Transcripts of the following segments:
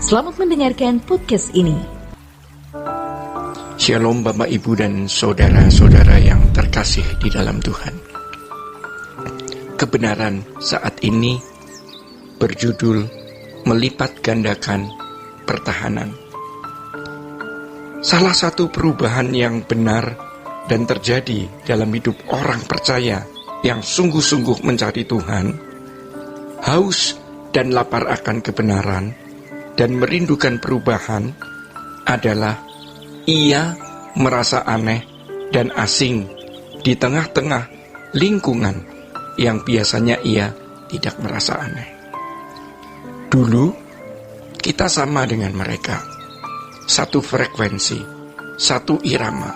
Selamat mendengarkan podcast ini. Shalom Bapak Ibu dan saudara-saudara yang terkasih di dalam Tuhan. Kebenaran saat ini berjudul melipat gandakan pertahanan. Salah satu perubahan yang benar dan terjadi dalam hidup orang percaya yang sungguh-sungguh mencari Tuhan, haus dan lapar akan kebenaran dan merindukan perubahan adalah ia merasa aneh dan asing di tengah-tengah lingkungan yang biasanya ia tidak merasa aneh. Dulu, kita sama dengan mereka. Satu frekuensi, satu irama,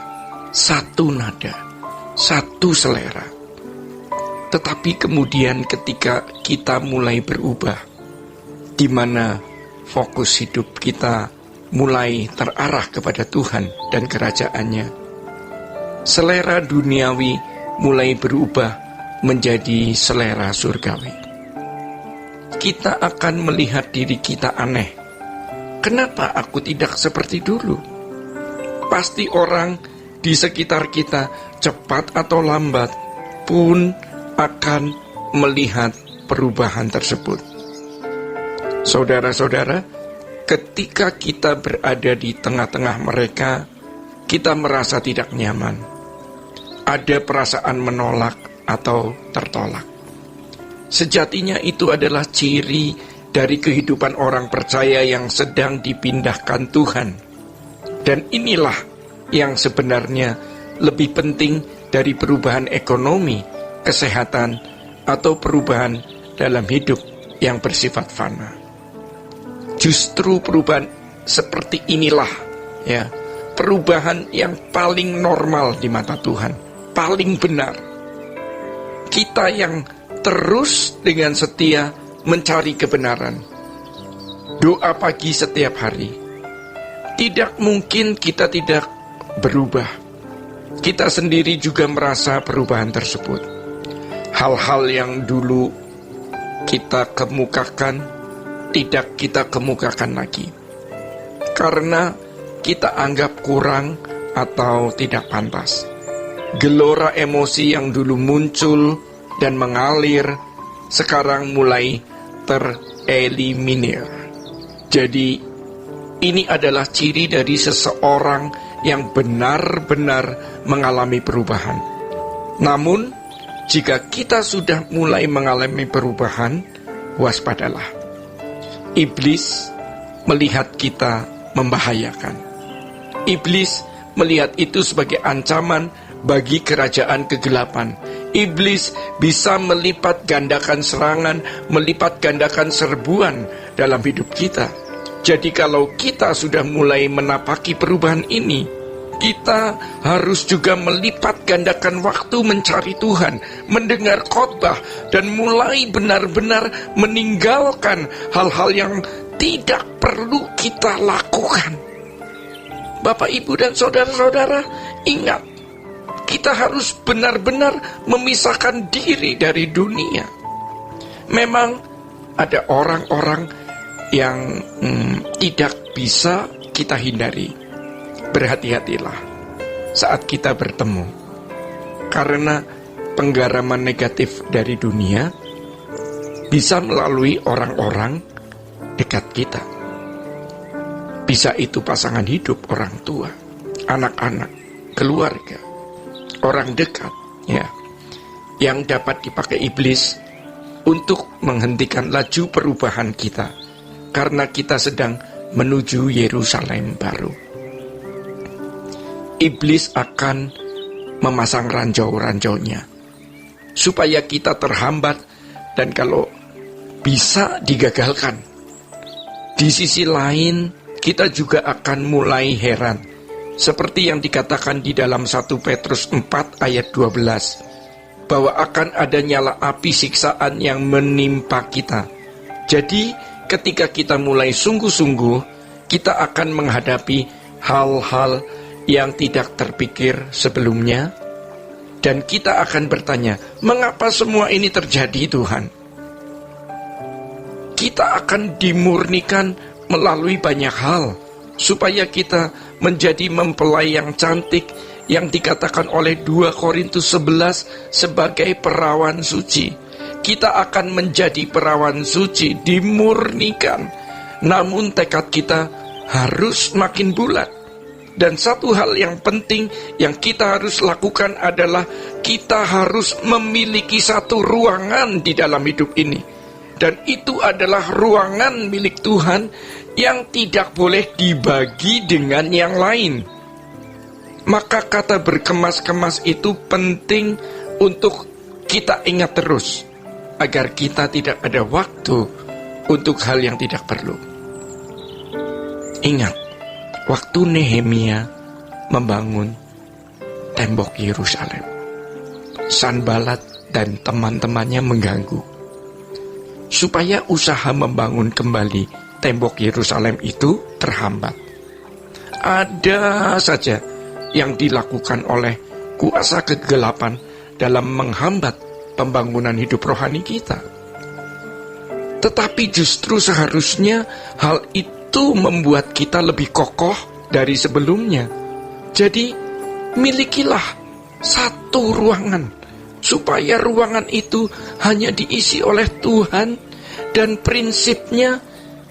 satu nada, satu selera. Tetapi kemudian ketika kita mulai berubah, di mana fokus hidup kita mulai terarah kepada Tuhan dan kerajaan-Nya, selera duniawi mulai berubah menjadi selera surgawi. Kita akan melihat diri kita aneh. Kenapa aku tidak seperti dulu? Pasti orang di sekitar kita cepat atau lambat pun akan melihat perubahan tersebut. Saudara-saudara, ketika kita berada di tengah-tengah mereka, kita merasa tidak nyaman. Ada perasaan menolak atau tertolak. Sejatinya itu adalah ciri dari kehidupan orang percaya yang sedang dipindahkan Tuhan. Dan inilah yang sebenarnya lebih penting dari perubahan ekonomi, kesehatan, atau perubahan dalam hidup yang bersifat fana. Justru perubahan seperti inilah, ya, perubahan yang paling normal di mata Tuhan, paling benar. Kita yang terus dengan setia mencari kebenaran, doa pagi setiap hari, tidak mungkin kita tidak berubah. Kita sendiri juga merasa perubahan tersebut. Hal-hal yang dulu kita kemukakan tidak kita kemukakan lagi, karena kita anggap kurang atau tidak pantas. Gelora emosi yang dulu muncul dan mengalir sekarang mulai tereliminir. Jadi ini adalah ciri dari seseorang yang benar-benar mengalami perubahan. Namun jika kita sudah mulai mengalami perubahan, waspadalah. Iblis melihat kita membahayakan. Iblis melihat itu sebagai ancaman bagi kerajaan kegelapan. Iblis bisa melipat gandakan serangan, melipat gandakan serbuan dalam hidup kita. Jadi kalau kita sudah mulai menapaki perubahan ini, kita harus juga melipat gandakan waktu mencari Tuhan, mendengar khotbah, dan mulai benar-benar meninggalkan hal-hal yang tidak perlu kita lakukan. Bapak, Ibu, dan saudara-saudara, ingat, kita harus benar-benar memisahkan diri dari dunia. Memang ada orang-orang yang tidak bisa kita hindari. Berhati-hatilah saat kita bertemu, karena penggaraman negatif dari dunia bisa melalui orang-orang dekat kita. Bisa itu pasangan hidup, orang tua, anak-anak, keluarga, orang dekat, ya, yang dapat dipakai iblis untuk menghentikan laju perubahan kita, karena kita sedang menuju Yerusalem baru. Iblis akan memasang ranjau-ranjaunya supaya kita terhambat dan kalau bisa digagalkan. Di sisi lain, kita juga akan mulai heran, seperti yang dikatakan di dalam 1 Petrus 4 ayat 12, bahwa akan ada nyala api siksaan yang menimpa kita. Jadi, ketika kita mulai sungguh-sungguh, kita akan menghadapi hal-hal yang tidak terpikir sebelumnya, dan kita akan bertanya, mengapa semua ini terjadi, Tuhan? Kita akan dimurnikan melalui banyak hal, supaya kita menjadi mempelai yang cantik, yang dikatakan oleh 2 Korintus 11 sebagai perawan suci. Kita akan menjadi perawan suci, dimurnikan. Namun tekad kita harus makin bulat. Dan satu hal yang penting yang kita harus lakukan adalah kita harus memiliki satu ruangan di dalam hidup ini. Dan itu adalah ruangan milik Tuhan yang tidak boleh dibagi dengan yang lain. Maka kata berkemas-kemas itu penting untuk kita ingat terus, agar kita tidak ada waktu untuk hal yang tidak perlu. Ingat, waktu Nehemia membangun tembok Yerusalem, Sanbalat dan teman-temannya mengganggu, supaya usaha membangun kembali tembok Yerusalem itu terhambat. Ada saja yang dilakukan oleh kuasa kegelapan dalam menghambat pembangunan hidup rohani kita. Tetapi justru seharusnya hal itu membuat kita lebih kokoh dari sebelumnya. Jadi, milikilah satu ruangan, supaya ruangan itu hanya diisi oleh Tuhan, dan prinsipnya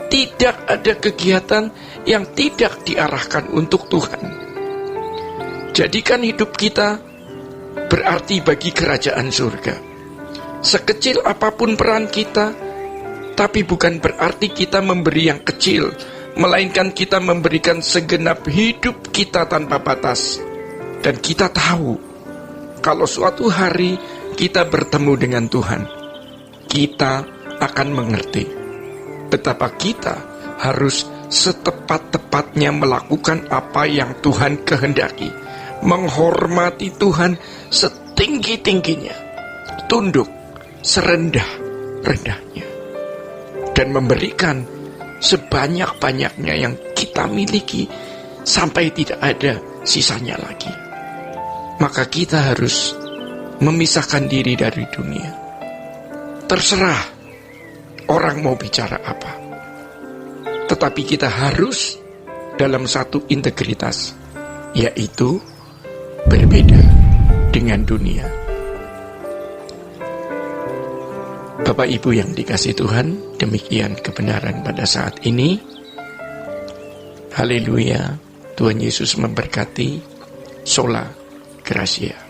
tidak ada kegiatan yang tidak diarahkan untuk Tuhan. Jadikan hidup kita berarti bagi kerajaan surga. Sekecil apapun peran kita, tapi bukan berarti kita memberi yang kecil, melainkan kita memberikan segenap hidup kita tanpa batas. Dan kita tahu, kalau suatu hari kita bertemu dengan Tuhan, kita akan mengerti betapa kita harus setepat-tepatnya melakukan apa yang Tuhan kehendaki, menghormati Tuhan setinggi-tingginya, tunduk serendah-rendahnya, dan memberikan sebanyak-banyaknya yang kita miliki sampai tidak ada sisanya lagi. Maka kita harus memisahkan diri dari dunia. Terserah orang mau bicara apa, tetapi kita harus dalam satu integritas, yaitu berbeda dengan dunia. Bapak Ibu yang dikasihi Tuhan, demikian kebenaran pada saat ini. Haleluya, Tuhan Yesus memberkati. Sola Gracia.